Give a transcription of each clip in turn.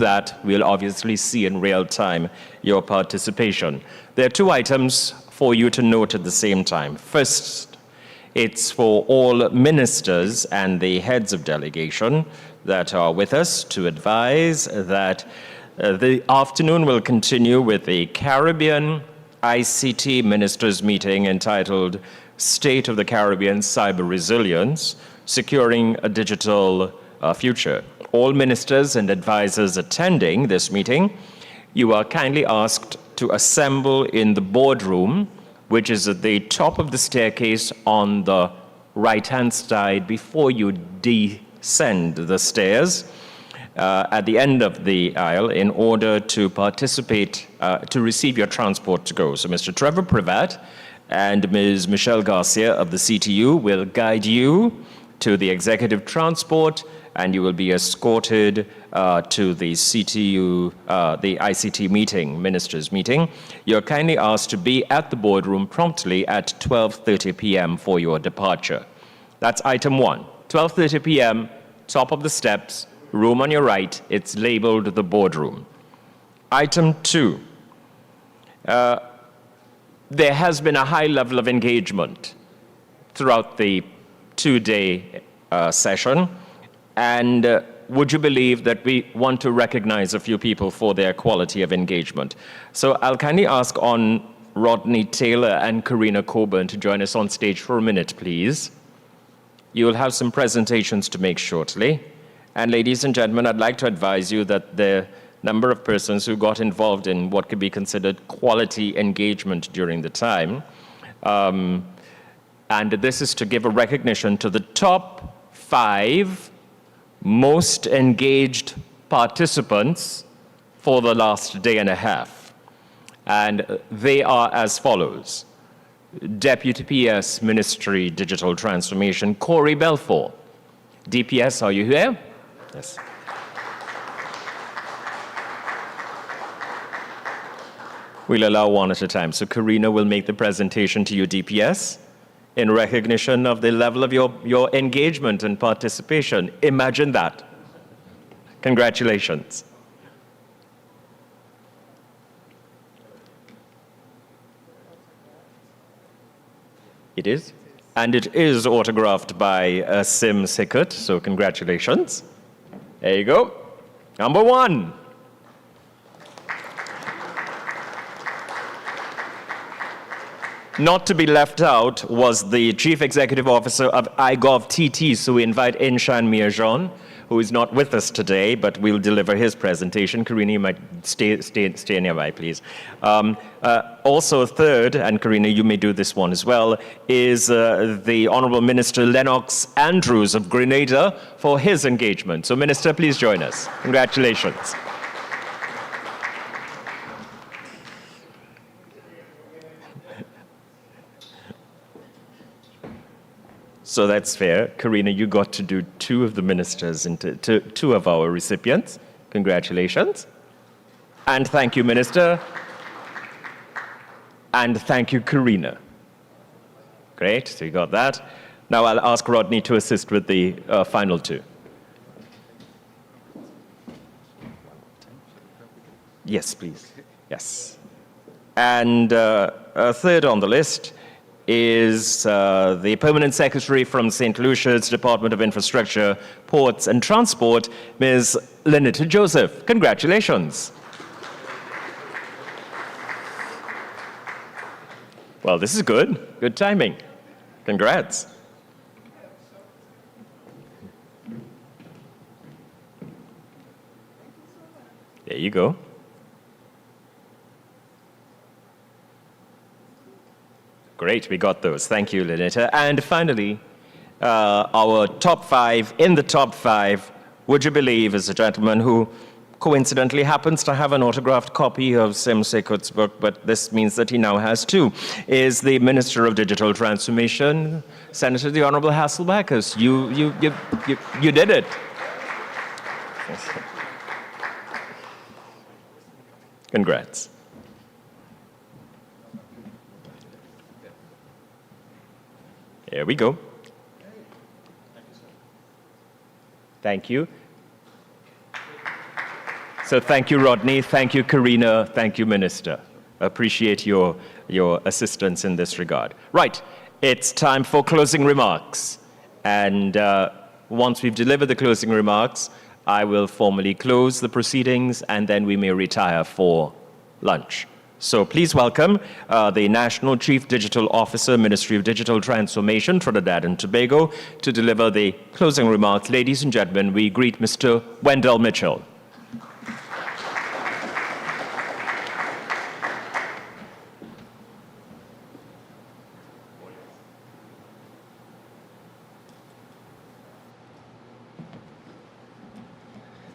that, we'll obviously see in real time your participation. There are two items for you to note at the same time. First, it's for all ministers and the heads of delegation that are with us to advise that the afternoon will continue with the Caribbean ICT Ministers meeting entitled State of the Caribbean Cyber Resilience, Securing a Digital Future. All ministers and advisors attending this meeting, you are kindly asked to assemble in the boardroom, which is at the top of the staircase on the right-hand side before you descend the stairs at the end of the aisle in order to participate, to receive your transport to go. So Mr. Trevor Privat and Ms. Michelle Garcia of the CTU will guide you to the executive transport, and you will be escorted to the CTU, the ICT meeting, ministers meeting. You're kindly asked to be at the boardroom promptly at 12:30 p.m. for your departure. That's item one. 12:30 p.m., top of the steps, room on your right, it's labeled the boardroom. Item two, there has been a high level of engagement throughout the two-day session, and would you believe that we want to recognize a few people for their quality of engagement. So I'll kindly ask on Rodney Taylor and Karina Coburn to join us on stage for a minute, please. You'll have some presentations to make shortly. And ladies and gentlemen, I'd like to advise you that the number of persons who got involved in what could be considered quality engagement during the time, and this is to give a recognition to the top 5 most engaged participants for the last day and a half. And they are as follows. Deputy PS Ministry Digital Transformation, Corey Belfort. DPS, are you here? Yes. We'll allow one at a time. So Karina will make the presentation to you, DPS, in recognition of the level of your engagement and participation. Imagine that. Congratulations. It is? And it is autographed by Sim Sickert, so congratulations. There you go. Number 1. Not to be left out was the Chief Executive Officer of iGov TT, so we invite Inshan Miajon, who is not with us today, but will deliver his presentation. Karina, you might stay nearby, please. Also third, and Karina, you may do this one as well, is the Honorable Minister Lennox Andrews of Grenada for his engagement. So Minister, please join us. Congratulations. So that's fair. Karina, you got to do 2 of the ministers and two of our recipients. Congratulations. And thank you, Minister. And thank you, Karina. Great, so you got that. Now I'll ask Rodney to assist with the final 2. Yes, please. Yes. And third on the list is the Permanent Secretary from St. Lucia's Department of Infrastructure, Ports and Transport, Ms. Lenita Joseph. Congratulations. Well, this is good. Good timing. Congrats. There you go. Great, we got those. Thank you, Lenita. And finally, our top 5, in the top 5, would you believe, is a gentleman who coincidentally happens to have an autographed copy of Sim Sickert's book, but this means that he now has 2, is the Minister of Digital Transformation, Senator the Honorable Hasselbachus. You did it. Congrats. There we go. Thank you. So thank you, Rodney. Thank you, Karina. Thank you, Minister. Appreciate your assistance in this regard. Right, it's time for closing remarks. And once we've delivered the closing remarks, I will formally close the proceedings, and then we may retire for lunch. So please welcome the National Chief Digital Officer, Ministry of Digital Transformation, Trinidad and Tobago, to deliver the closing remarks. Ladies and gentlemen, we greet Mr. Wendell Mitchell.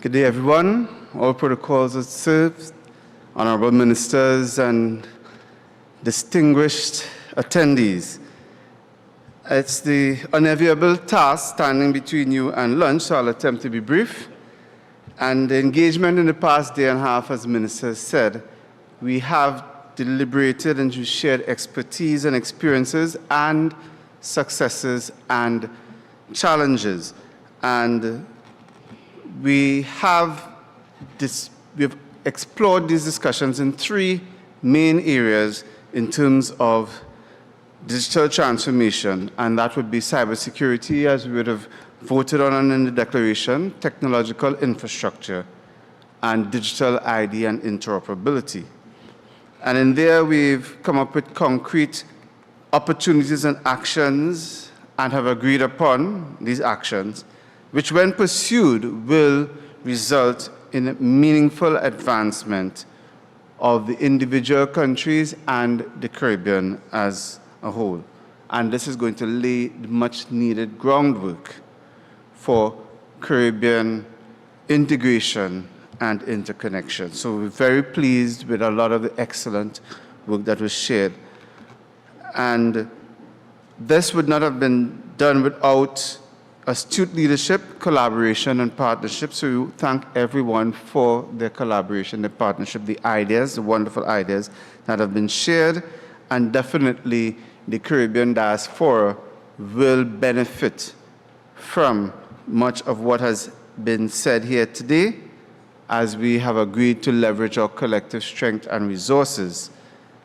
Good day, everyone. All protocols observed, honorable ministers and distinguished attendees. It's the unenviable task standing between you and lunch, so I'll attempt to be brief. And the engagement in the past day and a half, as ministers said, we have deliberated and shared expertise and experiences and successes and challenges. And we have explored these discussions in three main areas in terms of digital transformation, and that would be cybersecurity, as we would have voted on in the declaration, technological infrastructure, and digital ID and interoperability. And in there, we've come up with concrete opportunities and actions and have agreed upon these actions, which when pursued will result in a meaningful advancement of the individual countries and the Caribbean as a whole. And this is going to lay the much needed groundwork for Caribbean integration and interconnection. So we're very pleased with a lot of the excellent work that was shared. And this would not have been done without astute leadership, collaboration, and partnership. So we thank everyone for their collaboration, their partnership, the ideas, the wonderful ideas that have been shared, and definitely the Caribbean diaspora will benefit from much of what has been said here today, as we have agreed to leverage our collective strength and resources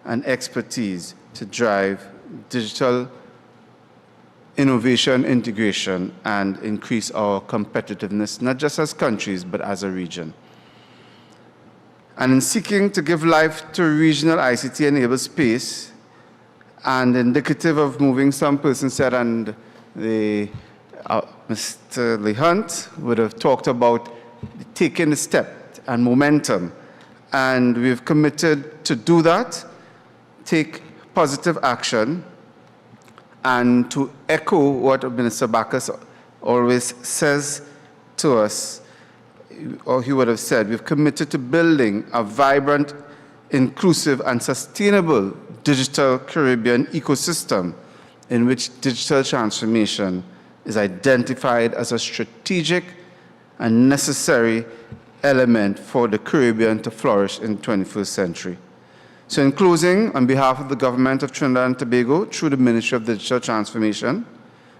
and expertise to drive digital innovation, integration, and increase our competitiveness, not just as countries, but as a region. And in seeking to give life to regional ICT-enabled space, and indicative of moving, some person said, and Mr. Lee Hunt would have talked about taking the step and momentum. And we've committed to do that, take positive action, and to echo what Minister Bacchus always says to us, or he would have said, we've committed to building a vibrant, inclusive, and sustainable digital Caribbean ecosystem in which digital transformation is identified as a strategic and necessary element for the Caribbean to flourish in the 21st century. So in closing, on behalf of the government of Trinidad and Tobago, through the Ministry of Digital Transformation,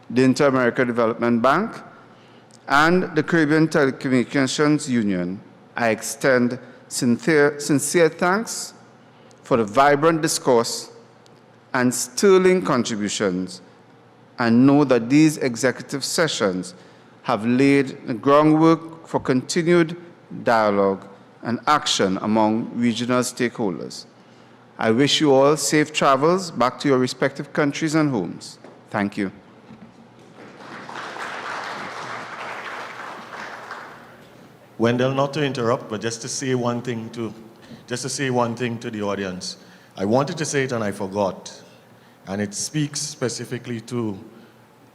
the Inter-America Development Bank, and the Caribbean Telecommunications Union, I extend sincere thanks for the vibrant discourse and sterling contributions, and know that these executive sessions have laid the groundwork for continued dialogue and action among regional stakeholders. I wish you all safe travels back to your respective countries and homes. Thank you. Wendell, not to interrupt, but just to say one thing to the audience. I wanted to say it and I forgot. And it speaks specifically to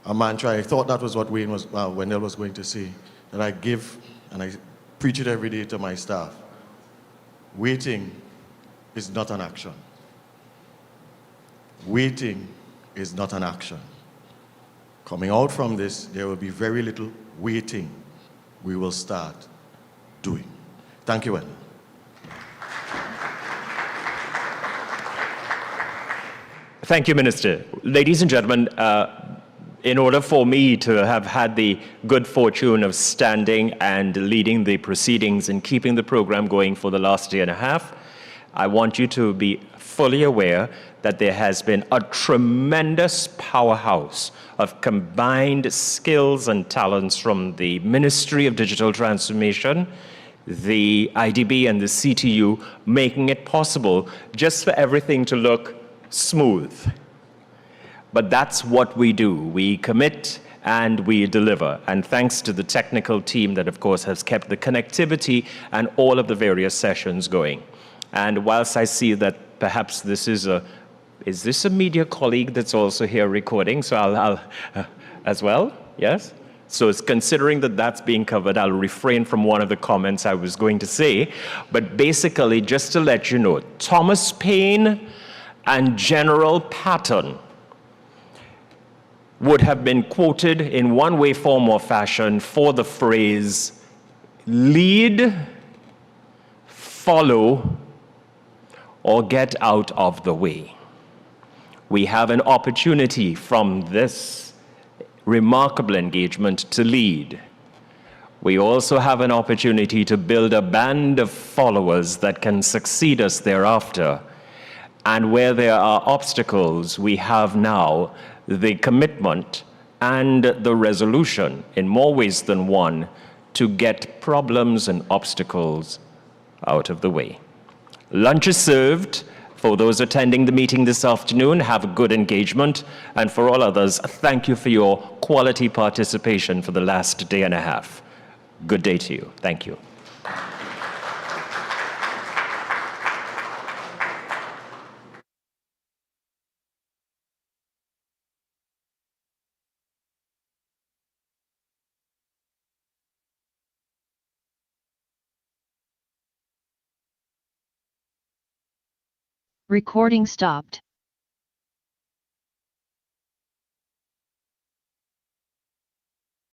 a mantra. I thought that was what Wendell was going to say, that I give and I preach it every day to my staff. Waiting is not an action. Waiting is not an action. Coming out from this, there will be very little waiting. We will start doing. Thank you, Wendell. Thank you, Minister. Ladies and gentlemen, in order for me to have had the good fortune of standing and leading the proceedings and keeping the program going for the last year and a half, I want you to be fully aware that there has been a tremendous powerhouse of combined skills and talents from the Ministry of Digital Transformation, the IDB, and the CTU, making it possible just for everything to look smooth. But that's what we do. We commit and we deliver. And thanks to the technical team that, of course, has kept the connectivity and all of the various sessions going. And whilst I see that perhaps this is this a media colleague that's also here recording? So I'll as well, yes? So it's considering that that's being covered, I'll refrain from one of the comments I was going to say. But basically, just to let you know, Thomas Paine and General Patton would have been quoted in one way, form, or fashion for the phrase, lead, follow, or get out of the way. We have an opportunity from this remarkable engagement to lead. We also have an opportunity to build a band of followers that can succeed us thereafter. And where there are obstacles, we have now the commitment and the resolution, in more ways than one, to get problems and obstacles out of the way. Lunch is served. For those attending the meeting this afternoon, have a good engagement. And for all others, thank you for your quality participation for the last day and a half. Good day to you. Thank you. Recording stopped.